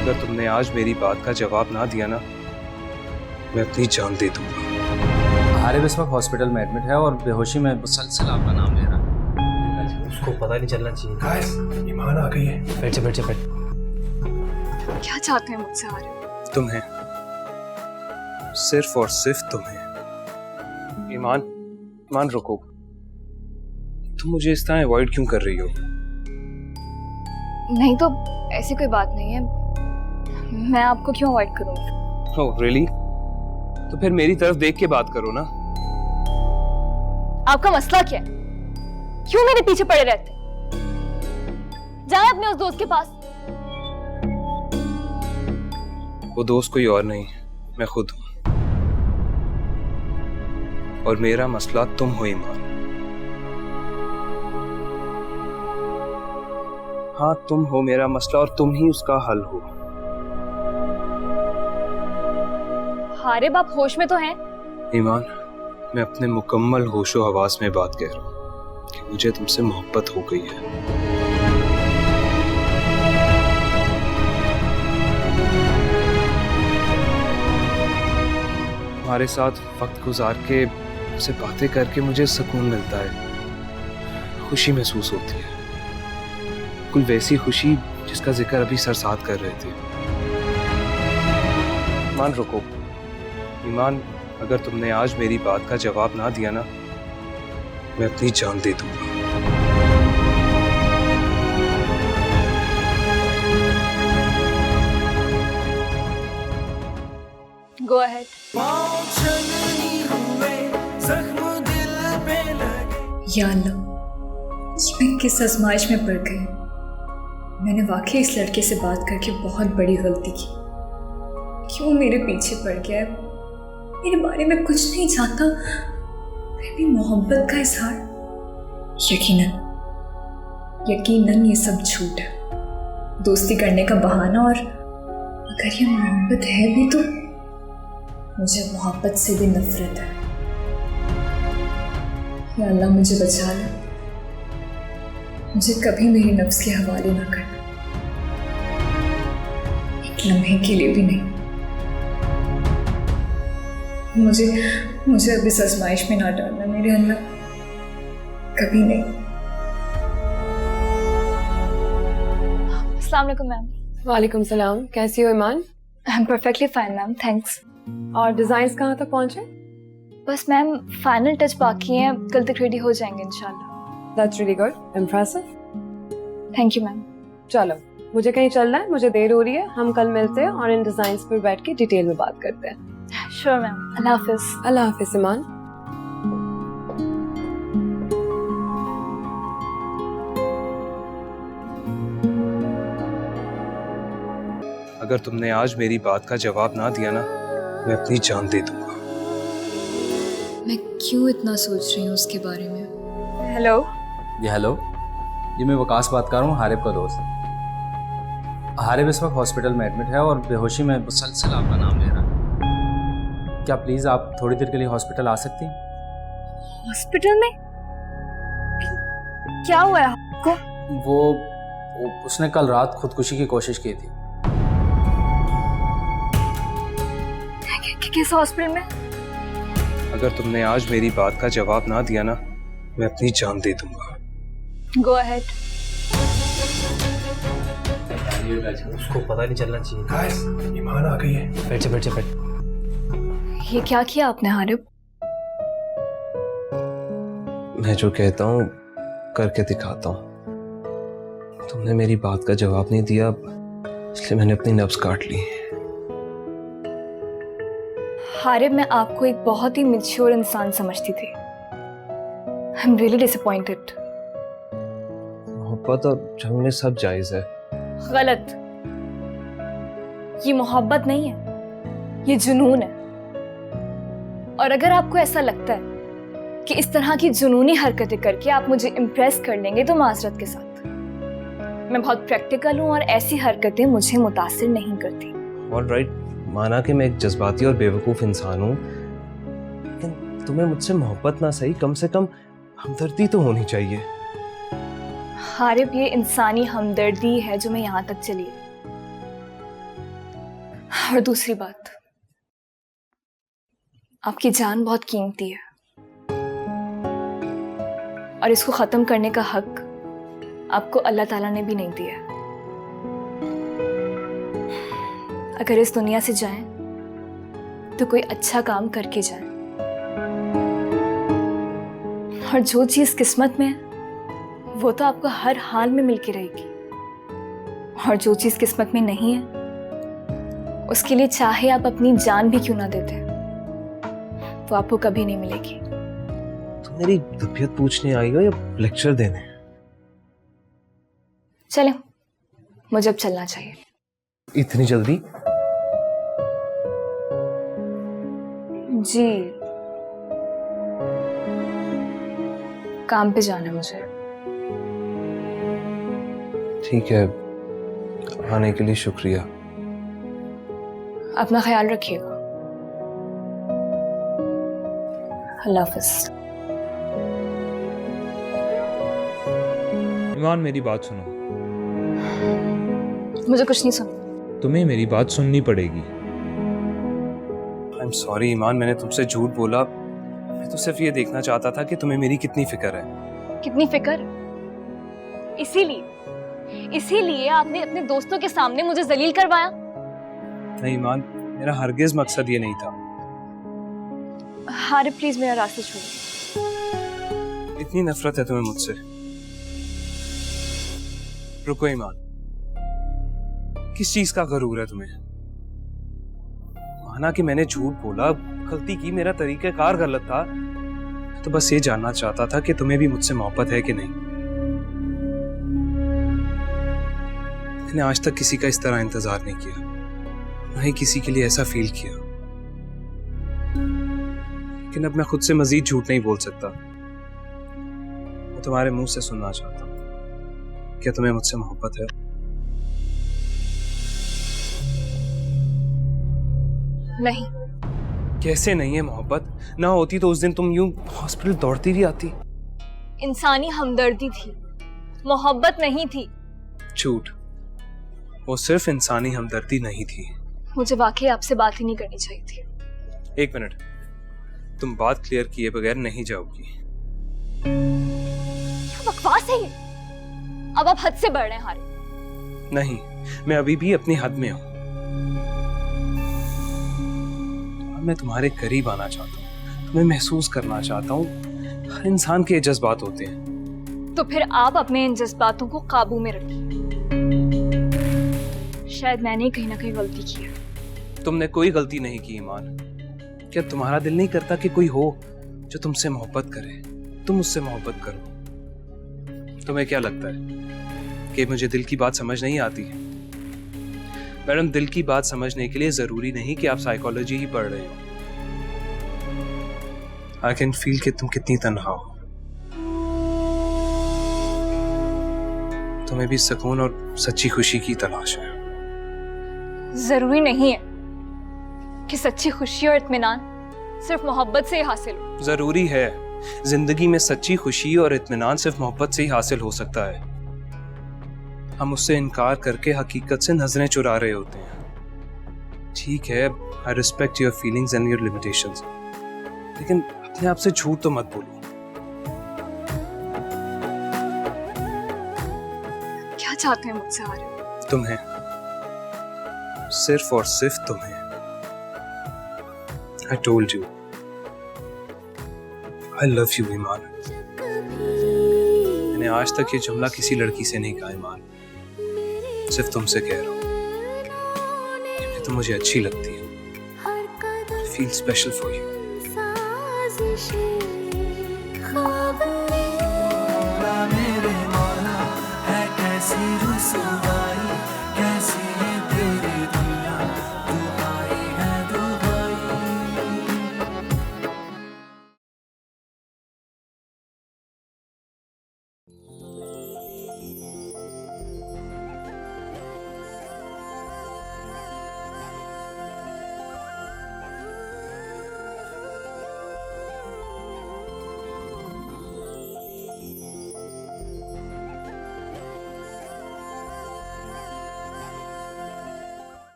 अगर तुमने आज मेरी बात का जवाब ना दिया ना, मैं अपनी जान दे दूंगा। हारिब इस वक्त हॉस्पिटल में एडमिट है और बेहोशी में मुसलसल आपका नाम ले रहा है। उसको पता नहीं चलना चाहिए। गाइस, ईमान आ गई है। बैठ जा बैठ जा बैठ। क्या चाहते हैं मुझसे हारिब? तुम्हें, सिर्फ और सिर्फ तुम्हें। ईमान रुको, तुम मुझे इस तरह अवॉइड क्यों कर रही हो? नहीं तो ऐसी कोई बात नहीं है, मैं आपको क्यों अवॉइड करूंगी? Oh really? तो फिर मेरी तरफ देख के बात करो ना। आपका मसला क्या है? क्यों मेरे पीछे पड़े रहते? जाए अपने उस दोस्त के पास। वो दोस्त कोई और नहीं, मैं खुद हूं। और मेरा मसला तुम हो ईमान। हाँ, तुम हो मेरा मसला और तुम ही उसका हल हो। हारिब, आप होश में तो हैं? ईमान, मैं अपने मुकम्मल होशो हवास में बात कह रहा हूँ कि मुझे तुमसे मोहब्बत हो गई है। तुम्हारे साथ वक्त गुजार के, से बातें करके मुझे सुकून मिलता है, खुशी महसूस होती है, बिल्कुल वैसी खुशी जिसका जिक्र अभी सरसाद कर रहे थे। ईमान रुको, ईमान, अगर तुमने आज मेरी बात का जवाब ना दिया ना, मैं अपनी जान दे दूंगा। Go ahead. या अल्लाह, मैं किस आजमाइश में पड़ गई। मैंने वाकई इस लड़के से बात करके बहुत बड़ी गलती की। क्यों मेरे पीछे पड़ गया है? मेरे बारे में कुछ नहीं जानता, फिर भी मोहब्बत का इजहार। यकीनन ये सब झूठ है, दोस्ती करने का बहाना। और अगर ये मोहब्बत है भी तो मुझे मोहब्बत से भी नफरत है। या अल्लाह, मुझे बचा ले, मुझे कभी मेरे नफ्स के हवाले ना करना, एक लम्हे के लिए भी नहीं। मुझे अब इस आजमाइश में ना डालना मेरे अल्लाह, कभी नहीं। अस्सलाम वालेकुम मैम। वालेकुम सलाम, कैसी हो Iman? I am perfectly fine ma'am, thanks. और डिजाइन्स कहाँ तक पहुँचे? बस मैम फाइनल टच बाकी हैं, कल तक रेडी हो जाएंगे इंशाल्लाह। That's really good, impressive. Thank you ma'am. चलो, मुझे कहीं चलना है, मुझे देर हो रही है। हम कल मिलते हैं और इन डिजाइन्स पर बैठ के डिटेल में बात करते हैं। श्योर मैम, अल्लाह हाफिज। अल्लाह हाफिज ईमान। अगर तुमने आज मेरी बात का जवाब ना दिया ना, मैं अपनी जान दे दूंगा। मैं क्यों इतना सोच रही हूँ उसके बारे में? हेलो। हेलो, ये मैं वकास बात कर रहा हूँ, हारिब का दोस्त। हारिब इस वक्त हॉस्पिटल में एडमिट है और बेहोशी में मुसलसल आपका नाम ले रहा है। क्या प्लीज़ आप थोड़ी देर के लिए हॉस्पिटल आ सकती हैं? हॉस्पिटल में? क्या हुआ है आपको? उसने कल रात खुदकुशी की कोशिश की थी। किस हॉस्पिटल में? अगर तुमने आज मेरी बात का जवाब ना दिया ना, मैं अपनी जान दे दूंगा। Go ahead. उसको पता नहीं चलना चाहिए। गाइस, ईमान आ गई है। बैठ जा बैठ जा बैठ। ये क्या किया आपने हारिब? मैं जो कहता हूँ करके दिखाता हूँ। तुमने मेरी बात का जवाब नहीं दिया, इसलिए मैंने अपनी नब्ज काट ली। हारिब, मैं आपको एक बहुत ही मैच्योर इंसान समझती थी। I am really disappointed. मोहब्बत और जंग में सब जायज है। गलत। ये मोहब्बत नहीं है, ये जुनून है। और अगर आपको ऐसा लगता है कि इस तरह की जुनूनी हरकतें करके आप मुझे इम्प्रेस कर लेंगे, तो माजरत के साथ, मैं बहुत प्रैक्टिकल हूँ और ऐसी हरकतें मुझे मुतासिर नहीं करती। ऑलराइट, माना कि मैं एक जज्बाती और बेवकूफ़ इंसान हूँ, लेकिन तुम्हें मुझसे मोहब्बत ना सही, कम से कम हमदर्दी तो होनी चाहिए। हारिब, ये इंसानी हमदर्दी है जो मैं यहाँ तक चली। और दूसरी बात, आपकी जान बहुत कीमती है और इसको खत्म करने का हक आपको अल्लाह ताला ने भी नहीं दिया। अगर इस दुनिया से जाएं तो कोई अच्छा काम करके जाएं, और जो चीज किस्मत में है वो तो आपको हर हाल में मिलके रहेगी, और जो चीज किस्मत में नहीं है उसके लिए चाहे आप अपनी जान भी क्यों ना देते वो आपको कभी नहीं मिलेगी। तुम मेरी तबीयत पूछने आई हो या लेक्चर देने? चलें, मुझे अब चलना चाहिए। इतनी जल्दी? जी, काम पे जाना है मुझे। ठीक है, आने के लिए शुक्रिया। अपना ख्याल रखिएगा। अल्लाह हाफिज। ईमान, मेरी बात सुनो। मुझे कुछ नहीं सुना। तुम्हें मेरी बात सुननी पड़ेगी। आई एम सॉरी ईमान, मैंने तुमसे झूठ बोला। मैं तो सिर्फ ये देखना चाहता था कि तुम्हें मेरी कितनी फिक्र है। कितनी फिक्र? इसीलिए आपने अपने दोस्तों के सामने मुझे जलील करवाया? नहीं ईमान, मेरा हरगिज मकसद ये नहीं था। हारे प्लीज मेरा रास्ता छोड़िए। इतनी नफरत है तुम्हें मुझसे? रुको ईमान, किस चीज का गरूर है तुम्हें? माना कि मैंने झूठ बोला, गलती की, मेरा तरीक़ाकार गलत था, तो बस ये जानना चाहता था कि तुम्हें भी मुझसे मोहब्बत है कि नहीं। मैंने आज तक किसी का इस तरह इंतजार नहीं किया, ना ही किसी के लिए ऐसा फील किया। लेकिन अब मैं खुद से मजीद झूठ नहीं बोल सकता। मैं तुम्हारे मुंह से सुनना चाहता हूँ, क्या तुम्हें मुझसे मोहब्बत है? नहीं। कैसे नहीं है मोहब्बत? ना होती तो उस दिन तुम यूं हॉस्पिटल दौड़ती भी आती। इंसानी हमदर्दी थी, मोहब्बत नहीं थी। झूठ, वो सिर्फ इंसानी हमदर्दी नहीं थी। मुझे वाकई आपसे बात ही नहीं करनी चाहिए थी। एक मिनट, तुम बात क्लियर किए बगैर नहीं जाओगी। क्या बकवास है ये? अब आप हद से बढ़ रहे हैं हारे। नहीं, मैं अभी भी अपनी हद में हूं। मैं तुम्हारे करीब आना चाहता हूँ, तुम्हें महसूस करना चाहता हूँ। हर इंसान के जज्बात होते हैं। तो फिर आप अपने इन जज्बातों को काबू में रखिए। शायद मैंने कहीं ना कहीं गलती की है। तुमने कोई गलती नहीं की ईमान। क्या तुम्हारा दिल नहीं करता कि कोई हो जो तुमसे मोहब्बत करे, तुम उससे मोहब्बत करो? तुम्हें क्या लगता है कि मुझे दिल की बात समझ नहीं आती है? मैडम, दिल की बात समझने के लिए जरूरी नहीं कि आप साइकोलॉजी ही पढ़ रहे हो। आई कैन फील कि तुम कितनी तन्हा हो। तुम्हें भी सुकून और सच्ची खुशी की तलाश है। जरूरी नहीं है कि सच्ची खुशी और इत्मीनान सिर्फ मोहब्बत से ही हासिल हो। जरूरी है। जिंदगी में सच्ची खुशी और इत्मीनान सिर्फ मोहब्बत से ही हासिल हो सकता है। हम उससे इनकार करके हकीकत से नजरें चुरा रहे होते हैं। ठीक है, I respect your feelings and your limitations, लेकिन अपने आप से झूठ तो मत बोलो। क्या चाहते हैं मुझसे आरिफ? तुम्हें, सिर्फ और सिर्फ तुम्हें। I told you, I love you ईमान। मैंने आज तक ये जुमला किसी लड़की से नहीं कहा ईमान, सिर्फ तुमसे कह रहा हूँ क्योंकि तुम मुझे अच्छी लगती हो। I feel special for you।